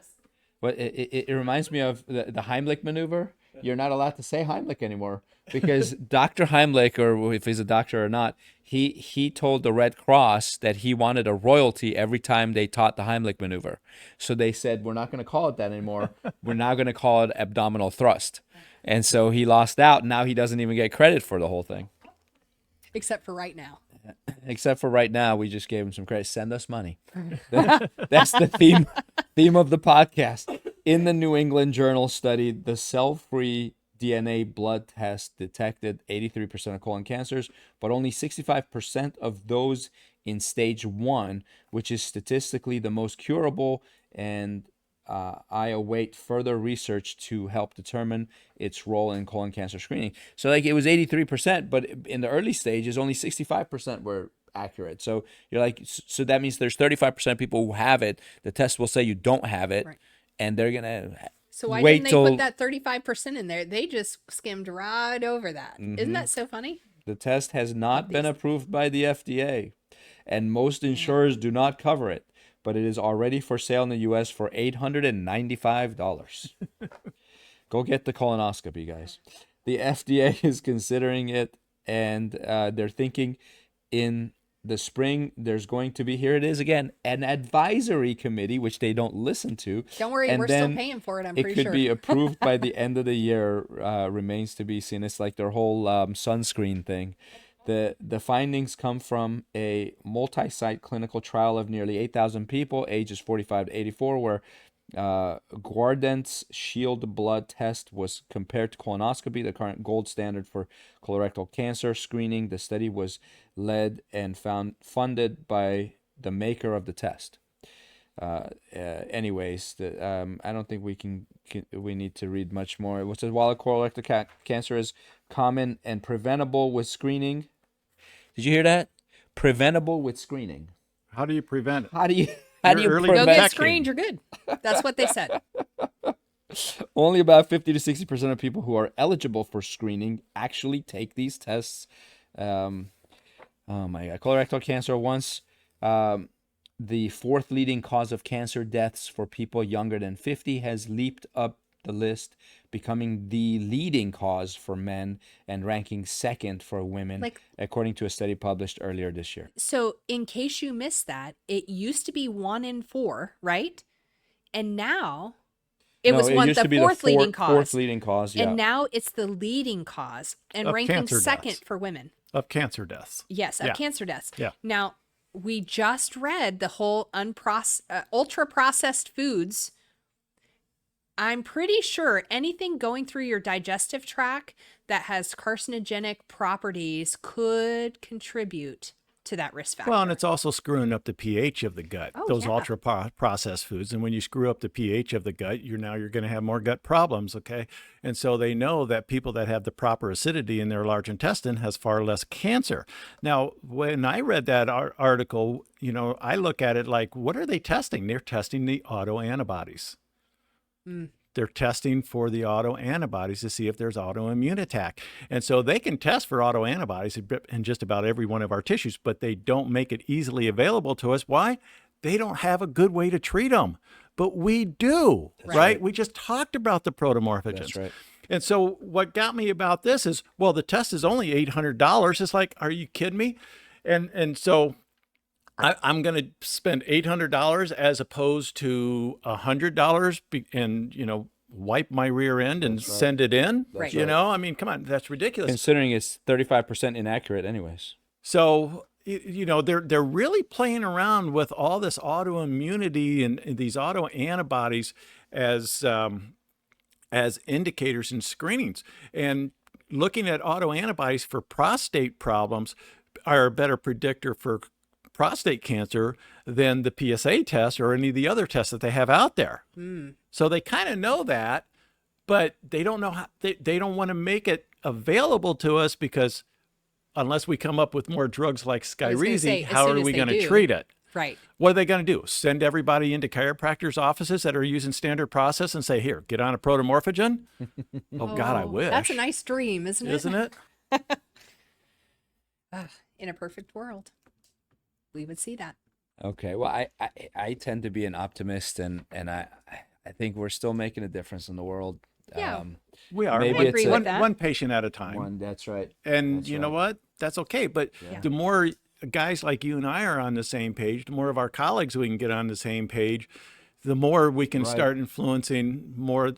But it reminds me of the Heimlich maneuver. You're not allowed to say Heimlich anymore because Dr. Heimlich, or if he's a doctor or not, he told the Red Cross that he wanted a royalty every time they taught the Heimlich maneuver. So they said, we're not going to call it that anymore. We're now going to call it abdominal thrust. And so he lost out. Now he doesn't even get credit for the whole thing. Except for right now. Except for right now, we just gave him some credit. Send us money. That's the theme of the podcast. In the New England Journal study, the cell-free DNA blood test detected 83% of colon cancers, but only 65% of those in stage 1, which is statistically the most curable, and I await further research to help determine its role in colon cancer screening. So like it was 83%, but in the early stages, only 65% were accurate. So you're like, so that means there's 35% of people who have it. The test will say you don't have it, Right. and they're going to So why wait didn't they till put that 35% in there? They just skimmed right over that. Isn't that so funny? the test has not been Obvious. approved by the FDA, and most Yeah. insurers do not cover it, but it is already for sale in the US for $895. Go get the colonoscopy, guys. The FDA is considering it, and they're thinking in the spring there's going to be, here it is again, an advisory committee, which they don't listen to. Don't worry, And we're still then paying for it, I'm it pretty could sure. be approved by the end of the year. Remains to be seen. It's like their whole sunscreen thing. The findings come from a multi-site clinical trial of nearly 8,000 people, ages 45 to 84, where Guardant's Shield blood test was compared to colonoscopy, the current gold standard for colorectal cancer screening. The study was led and funded by the maker of the test. Anyways, I don't think we need to read much more. It says while colorectal cancer is common and preventable with screening. Did you hear that? Preventable with screening. How do you prevent it? How do you You're early Go prevent? get detecting. screened, you're good. That's what they said. Only about 50 to 60% of people who are eligible for screening actually take these tests. Oh my God. Colorectal cancer once the fourth leading cause of cancer deaths for people younger than 50 has leaped up the list, becoming the leading cause for men and ranking second for women, according to a study published earlier this year. So in case you missed that, it used to be 1 in 4, right? And now it was the fourth leading cause. Fourth leading cause, yeah. And now it's the leading cause and Of ranking cancer second deaths. for women. Of cancer deaths. Yes, of Yeah. cancer deaths. Yeah. Now, we just read the whole ultra processed foods. I'm pretty sure anything going through your digestive tract that has carcinogenic properties could contribute to that risk factor. Well, and it's also screwing up the pH of the gut, Oh, those yeah. ultra processed foods. And when you screw up the pH of the gut, you're going to have more gut problems. Okay. And so they know that people that have the proper acidity in their large intestine has far less cancer. Now, when I read that article, I look at it like, what are they testing? They're testing the autoantibodies. They're testing for the autoantibodies to see if there's autoimmune attack. And so they can test for autoantibodies in just about every one of our tissues, but they don't make it easily available to us. Why? They don't have a good way to treat them. But we do, right? We just talked about the protomorphogens. That's right. And so what got me about this is, well, the test is only $800. It's like, are you kidding me? And so I'm going to spend $800 as opposed to $100 and, wipe my rear end and send it in. Right. I mean, come on, that's ridiculous. Considering it's 35% inaccurate anyways. So, they're really playing around with all this autoimmunity and these autoantibodies as indicators and screenings. And looking at autoantibodies for prostate problems are a better predictor for prostate cancer than the PSA test or any of the other tests that they have out there. So they kind of know that, but they don't know how, they don't want to make it available to us because unless we come up with more drugs like I was gonna say, Skyrizi, as how soon are as we they going to do. treat it? Right. What are they going to do? Send everybody into chiropractors' offices that are using standard process and say, here, get on a protomorphogen? Oh, God, I wish. That's a nice dream, isn't it? Isn't it? In a perfect world, we would see that. Okay. Well, I tend to be an optimist, and I think we're still making a difference in the world. Yeah. We are. Maybe I agree with that. One patient at a time. One, that's right. And That's you know right. what? That's okay. But Yeah. the more guys like you and I are on the same page, the more of our colleagues we can get on the same page, the more we can Right. start influencing more,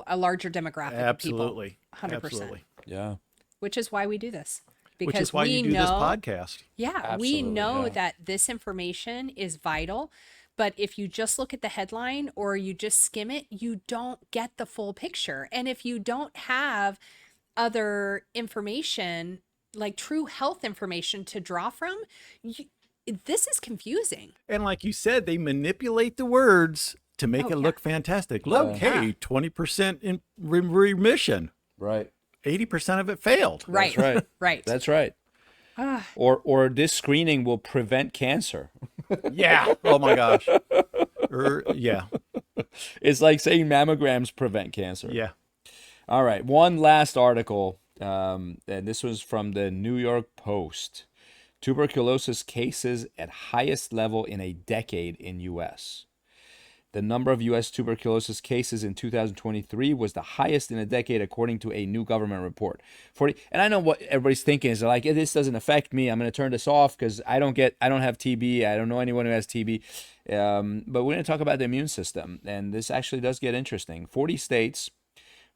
A larger demographic absolutely. of people. 100%. Absolutely. Yeah. Which is why we do this. Because Which is why we you do know, this podcast. Yeah, Absolutely, we know yeah. that this information is vital. But if you just look at the headline or you just skim it, you don't get the full picture. And if you don't have other information, like true health information to draw from, this is confusing. And like you said, they manipulate the words to make Oh, it yeah. look fantastic. Look, hey, 20% in remission. Right. 80% of it failed. Right. That's right. Right. That's right. Ah. Or this screening will prevent cancer. Yeah. Oh my gosh. Yeah. It's like saying mammograms prevent cancer. Yeah. All right, one last article, and this was from the New York Post. Tuberculosis cases at highest level in a decade in U.S. The number of U.S. tuberculosis cases in 2023 was the highest in a decade, according to a new government report. And I know what everybody's thinking is like, this doesn't affect me. I'm going to turn this off because I don't have TB. I don't know anyone who has TB. But we're going to talk about the immune system, and this actually does get interesting. 40 states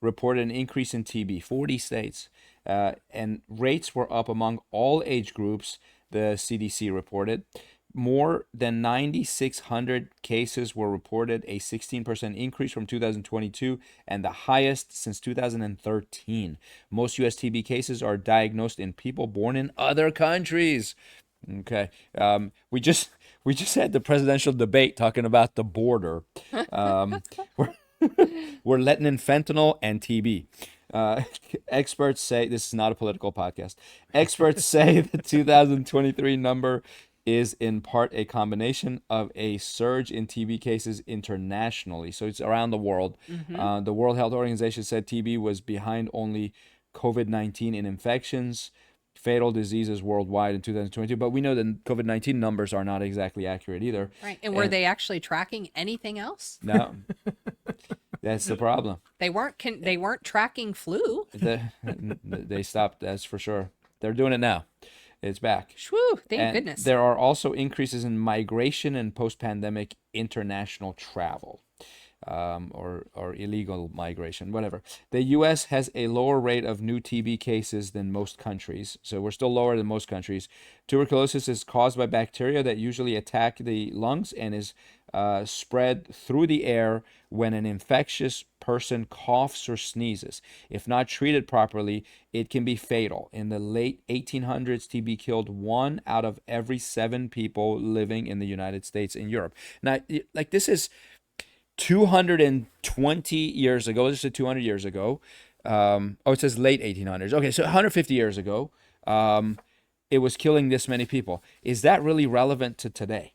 reported an increase in TB. 40 states, and rates were up among all age groups. The CDC reported. More than 9,600 cases were reported, a 16% increase from 2022, and the highest since 2013. Most U.S. TB cases are diagnosed in people born in other countries. Okay, we just had the presidential debate talking about the border. We're, we're letting in fentanyl and TB. Experts say this is not a political podcast. Experts say the 2023 number is in part a combination of a surge in TB cases internationally. So it's around the world. The World Health Organization said TB was behind only COVID-19 in infections, fatal diseases worldwide in 2022. But we know that COVID-19 numbers are not exactly accurate either. Right. And were they actually tracking anything else? No. That's the problem. They weren't tracking flu. They stopped, that's for sure. They're doing it now. It's back. Whew, thank And goodness. there are also increases in migration and post-pandemic international travel, or illegal migration, whatever. The U.S. has a lower rate of new TB cases than most countries, so we're still lower than most countries. Tuberculosis is caused by bacteria that usually attack the lungs and is spread through the air when an infectious person coughs or sneezes. If not treated properly, it can be fatal. In the late 1800s, TB killed 1 out of every 7 people living in the United States and Europe. Now, like, this is 220 years ago. This is 200 years ago. It says late 1800s. Okay, so 150 years ago, it was killing this many people. Is that really relevant to today?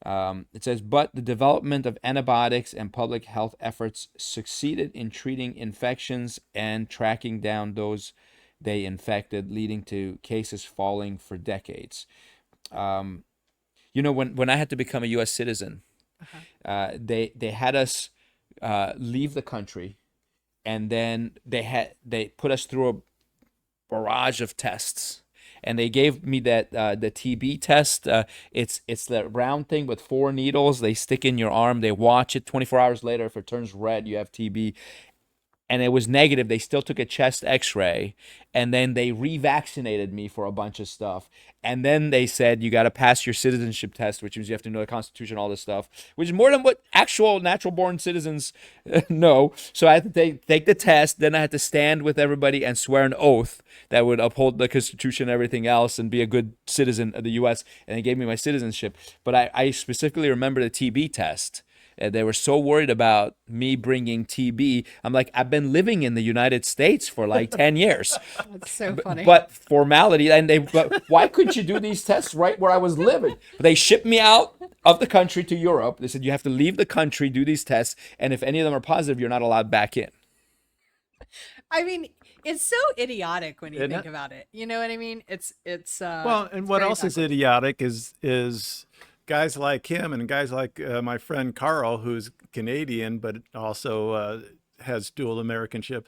It says, but the development of antibiotics and public health efforts succeeded in treating infections and tracking down those they infected, leading to cases falling for decades. When I had to become a U.S. citizen, they had us leave the country, and then they put us through a barrage of tests. And they gave me that the TB test. It's the round thing with 4 needles. They stick in your arm. They watch it. 24 hours later, if it turns red, you have TB. And it was negative. They still took a chest x-ray, and then they revaccinated me for a bunch of stuff. And then they said, you got to pass your citizenship test, which means you have to know the Constitution, all this stuff, which is more than what actual natural-born citizens know. So I had to take the test. Then I had to stand with everybody and swear an oath that would uphold the Constitution and everything else and be a good citizen of the U.S. And they gave me my citizenship. But I specifically remember the TB test. They were so worried about me bringing TB. I'm like, I've been living in the United States for like 10 years. That's so funny. But formality, but why couldn't you do these tests right where I was living? But they shipped me out of the country to Europe. They said, you have to leave the country, do these tests, and if any of them are positive, you're not allowed back in. I mean, it's so idiotic when you think about it. You know what I mean? It's well, and what else is idiotic is guys like him and guys like my friend Carl, who's Canadian but also has dual Americanship.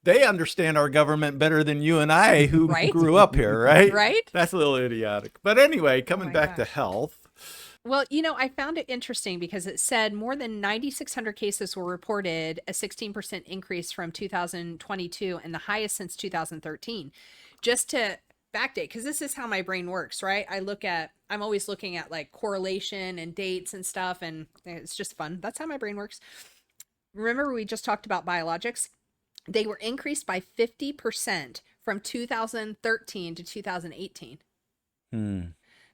They understand our government better than you and I, who grew up here, right? Right. That's a little idiotic. But anyway, coming back to health. Well, I found it interesting because it said more than 9,600 cases were reported, a 16% increase from 2022 and the highest since 2013. Just to backdate, because this is how my brain works, right? I'm always looking at like correlation and dates and stuff, and it's just fun. That's how my brain works. Remember, we just talked about biologics. They were increased by 50% from 2013 to 2018.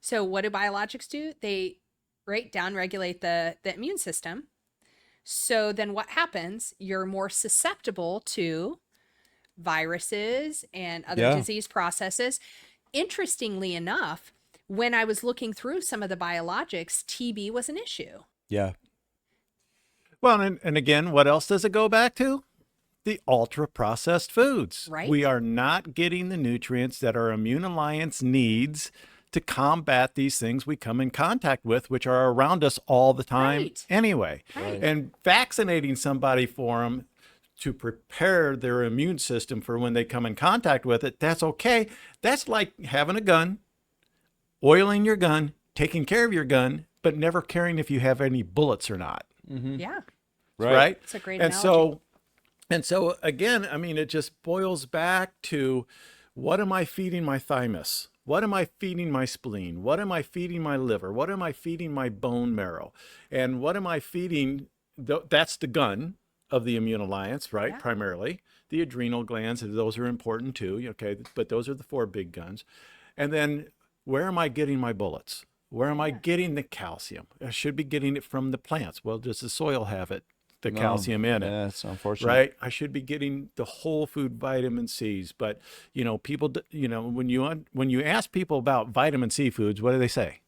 So what do biologics do? They downregulate the immune system. So then what happens? You're more susceptible to viruses and other disease processes. Interestingly enough, when I was looking through some of the biologics, TB was an issue. Yeah. Well, and again, what else does it go back to? The ultra processed foods. Right. We are not getting the nutrients that our immune alliance needs to combat these things we come in contact with, which are around us all the time Right. anyway. Right. And vaccinating somebody for them to prepare their immune system for when they come in contact with it, that's okay. That's like having a gun, oiling your gun, taking care of your gun, but never caring if you have any bullets or not. Yeah. Right? It's a great And analogy. so again, I mean, it just boils back to, what am I feeding my thymus? What am I feeding my spleen? What am I feeding my liver? What am I feeding my bone marrow? And what am I feeding? That's the gun of the immune alliance, right? Yeah. Primarily. The adrenal glands, those are important too. Okay. But those are the 4 big guns. And then where am I getting my bullets? Where am I getting the calcium? I should be getting it from the plants. Well, does the soil have it? The calcium in it? Yeah, it's unfortunate. Right? I should be getting the whole food vitamin C's. But, people, when you ask people about vitamin C foods, what do they say?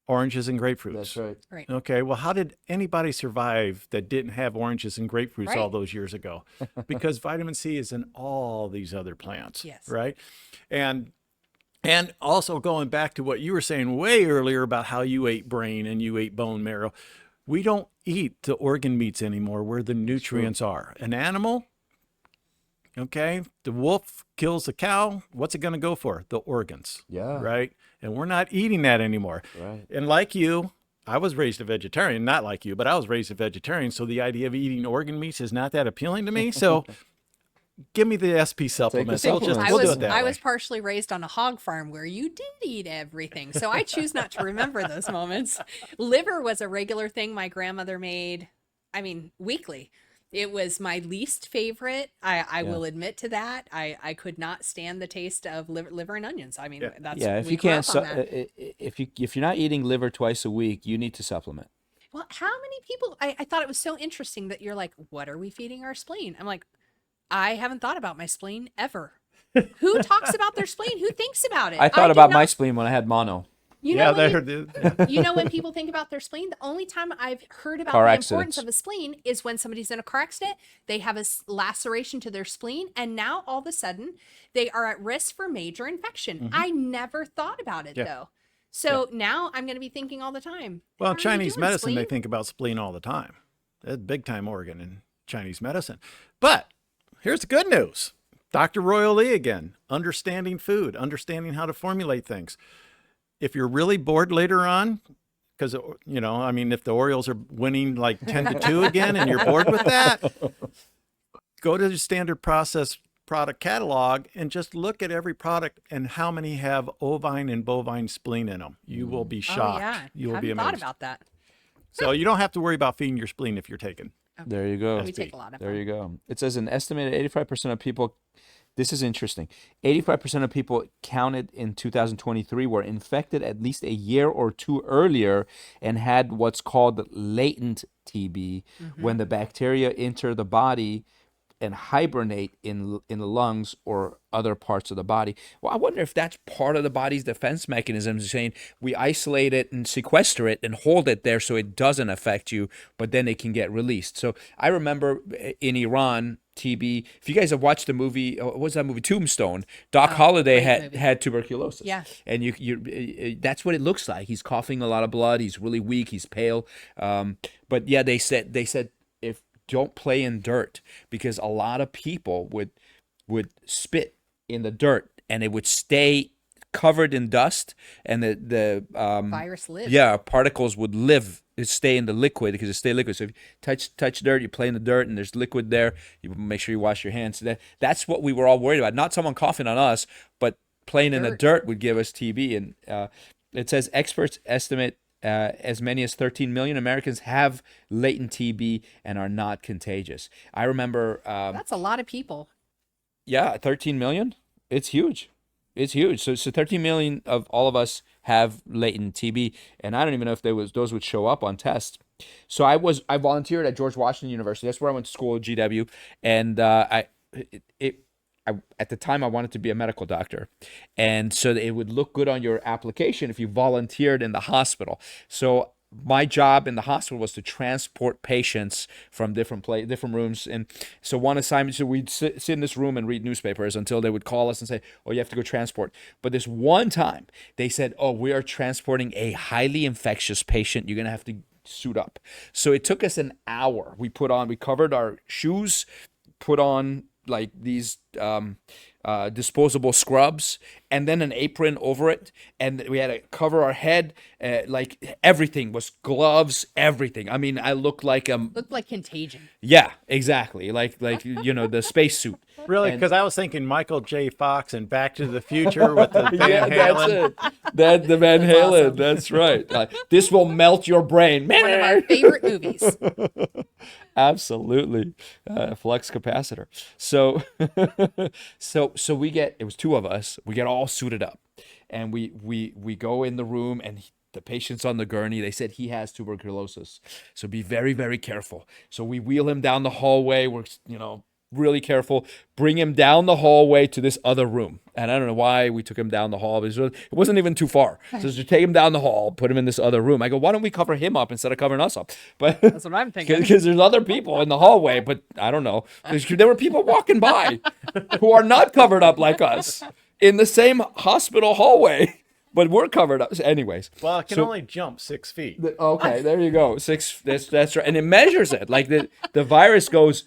Oranges and grapefruits. That's right. Right. Okay, well, how did anybody survive that didn't have oranges and grapefruits all Right. those years ago? Because vitamin C is in all these other plants. Yes. Right? And also going back to what you were saying way earlier about how you ate brain and you ate bone marrow, we don't eat the organ meats anymore where the nutrients are. An animal, okay, the wolf kills the cow, what's it going to go for? The organs. Yeah. Right? And we're not eating that anymore. Right. And like you, I was raised a vegetarian, not like you, but I was raised a vegetarian. So the idea of eating organ meats is not that appealing to me. So give me the SP supplements. supplements. I We'll do was it that I way. was partially raised on a hog farm where you did eat everything. So I choose not to remember those moments. Liver was a regular thing my grandmother made, weekly. It was my least favorite. I will admit to that. I could not stand the taste of liver and onions. That's Yeah, if we you grew can't, up on that. if you're not eating liver twice a week, you need to supplement. Well, how many people? I thought it was so interesting that you're like, what are we feeding our spleen? I'm like, I haven't thought about my spleen ever. Who talks about their spleen? Who thinks about it? I thought do about my not- spleen when I had mono. You know, Yeah, when you know when people think about their spleen, the only time I've heard about Car the accidents. importance of a spleen is when somebody's in a car accident, they have a laceration to their spleen, and now all of a sudden they are at risk for major infection. I never thought about it though. So now I'm going to be thinking all the time. Well, "How in are you Chinese doing, medicine, they spleen?" think about spleen all the time. That's a big time organ in Chinese medicine. But here's the good news. Dr. Royal Lee again, understanding food, understanding how to formulate things. If you're really bored later on, because, if the Orioles are winning like 10-2 again and you're bored with that, go to the standard process product catalog and just look at every product and how many have ovine and bovine spleen in them. You will be shocked. Oh yeah, You will haven't be amazed. thought about that. So you don't have to worry about feeding your spleen if you're taken. There you go. We take a lot of There them. you go. It says an estimated 85% of people, this is interesting, 85% of people counted in 2023 were infected at least a year or 2 earlier and had what's called latent TB when the bacteria enter the body and hibernate in the lungs or other parts of the body. Well, I wonder if that's part of the body's defense mechanisms, saying we isolate it and sequester it and hold it there so it doesn't affect you, but then it can get released. So I remember in Iran, TB. If you guys have watched the movie, what was that movie, Tombstone? Doc Holliday great movie. had tuberculosis. Yeah. And you that's what it looks like. He's coughing a lot of blood. He's really weak. He's pale. But yeah, they said if don't play in dirt, because a lot of people would spit in the dirt and it would stay covered in dust, and the Virus lives. yeah, particles would stay in the liquid because it stay liquid. So if you touch dirt, you play in the dirt and there's liquid there, you make sure you wash your hands. So that's what we were all worried about. Not someone coughing on us, but playing in the dirt would give us TB. And it says experts estimate as many as 13 million Americans have latent TB and are not contagious. I remember, That's a lot of people. 13 million. It's huge. It's huge. So 13 million of all of us have latent TB, and I don't even know if those would show up on tests. So I volunteered at George Washington University. That's where I went to school at GW, and I at the time I wanted to be a medical doctor, and so it would look good on your application if you volunteered in the hospital. So my job in the hospital was to transport patients from different rooms. And so one assignment, so we'd sit in this room and read newspapers until they would call us and say, oh, you have to go transport. But this one time they said, oh, we are transporting a highly infectious patient. You're going to have to suit up. So it took us an hour. We covered our shoes, put on like these disposable scrubs, and then an apron over it, and we had to cover our head, like everything was gloves, everything. I mean, I looked like Contagion. yeah, exactly, like the spacesuit. Really? Because I was thinking Michael J. Fox and Back to the Future with the Van Halen. That's it. That's the Van Halen. awesome. That's right. This will melt your brain. One of our favorite movies. Absolutely. Flux capacitor. So it was two of us. We get all suited up, and we go in the room, and the patient's on the gurney. They said he has tuberculosis. So be very, very careful. So we wheel him down the hallway. We're, really careful, bring him down the hallway to this other room. And I don't know why we took him down the hall. It wasn't even too far. So just take him down the hall, put him in this other room. I go, why don't we cover him up instead of covering us up? But That's what I'm thinking. Because there's other people in the hallway, but I don't know. There were people walking by who are not covered up like us in the same hospital hallway, but we're covered up. Anyways. Well, it can only jump 6 feet. Okay, there you go. 6, that's right. And it measures it. Like the virus goes,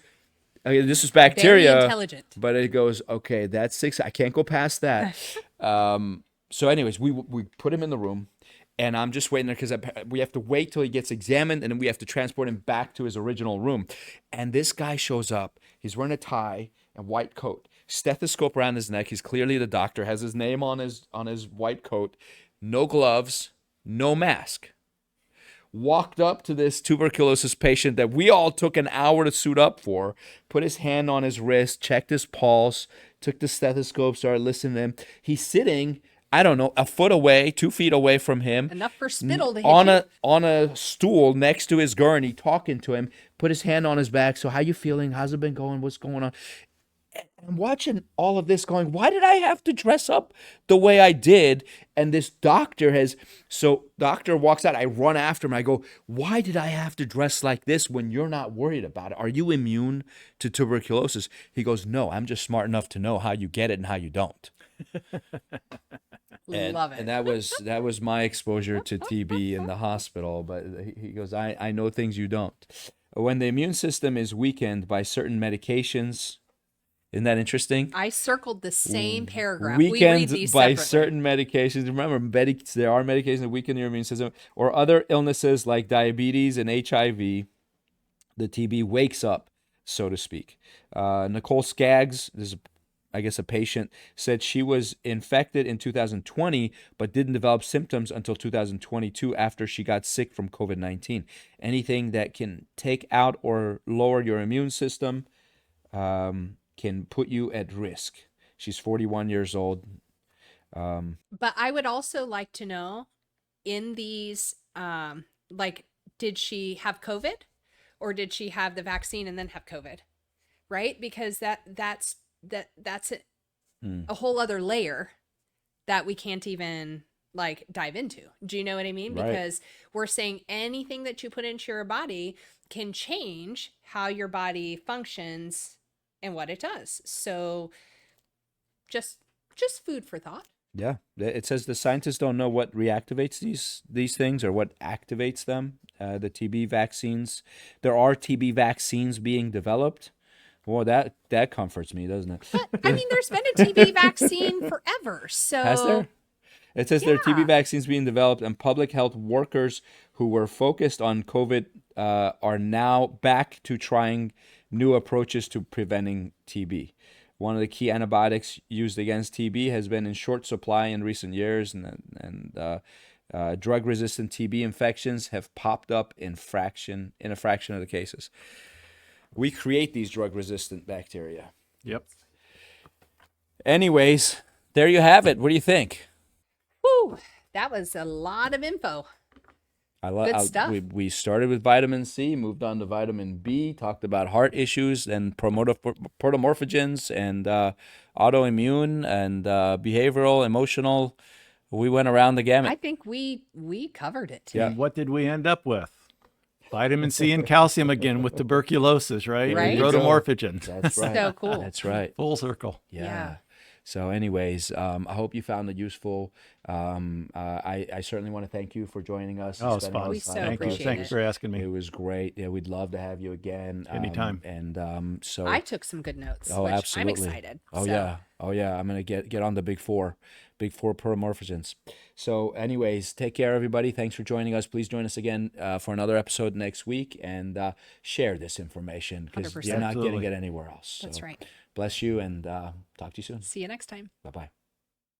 this is bacteria, Very intelligent. but it goes, okay, that's 6. I can't go past that. So anyways, we put him in the room, and I'm just waiting there because we have to wait till he gets examined, and then we have to transport him back to his original room. And this guy shows up. He's wearing a tie and white coat, stethoscope around his neck. He's clearly the doctor, has his name on his white coat, no gloves, no mask. Walked up to this tuberculosis patient that we all took an hour to suit up for, put his hand on his wrist, checked his pulse, took the stethoscope, started listening to him. He's sitting, I don't know, a foot away, 2 feet away from him. Enough for spittle to hit you. On a stool next to his gurney, talking to him, put his hand on his back. So how you feeling? How's it been going? What's going on? I'm watching all of this going, why did I have to dress up the way I did? And this doctor walks out. I run after him. I go, why did I have to dress like this when you're not worried about it? Are you immune to tuberculosis? He goes, no, I'm just smart enough to know how you get it and how you don't. Love it. And that was my exposure to TB in the hospital. But he goes, I know things you don't. When the immune system is weakened by certain medications, isn't that interesting? I circled the same paragraph. We read Weakened these by separately. certain medications. Remember, there are medications that weaken your immune system, or other illnesses like diabetes and HIV. The TB wakes up, so to speak. Nicole Skaggs, this is, I guess, a patient, said she was infected in 2020, but didn't develop symptoms until 2022 after she got sick from COVID-19. Anything that can take out or lower your immune system can put you at risk. She's 41 years old. But I would also like to know, in these, did she have COVID, or did she have the vaccine and then have COVID? Right? Because that's a whole other layer that we can't even dive into. Do you know what I mean? Right. Because we're saying anything that you put into your body can change how your body functions and what it does. So just food for thought. Yeah, it says the scientists don't know what reactivates these things or what activates them. The TB vaccines. There are TB vaccines being developed. Well, that comforts me, doesn't it? But I mean, there's been a TB vaccine forever. So Has there? It says there are Yeah. TB vaccines being developed, and public health workers who were focused on COVID are now back to trying new approaches to preventing TB. One of the key antibiotics used against TB has been in short supply in recent years, and drug-resistant TB infections have popped up in a fraction of the cases. We create these drug-resistant bacteria. Yep. Anyways, there you have it. What do you think? whew, that was a lot of info. Good stuff. We started with vitamin C, moved on to vitamin B, talked about heart issues and protomorphogens and autoimmune and behavioral, emotional, We went around the gamut. I think we covered it today. Yeah. And what did we end up with? Vitamin C and calcium again with tuberculosis, right? Right. And There you go. rotomorphogens. That's right. So cool. That's right. Full circle. Yeah. Yeah. So, anyways, I hope you found it useful. I certainly want to thank you for joining us. Oh, it's spending fun. all We this so time with Thank you. us. appreciate Thanks it. for asking me. It was great. Yeah, we'd love to have you again. Anytime. So I took some good notes, Oh, which absolutely. I'm excited. Oh So, yeah. Oh yeah. I'm gonna get on the big four promorphogens. So, anyways, take care, everybody. Thanks for joining us. Please join us again for another episode next week, and share this information because 100%. you're not getting Absolutely. it anywhere else. That's So right. bless you, and talk to you soon. See you next time. Bye bye.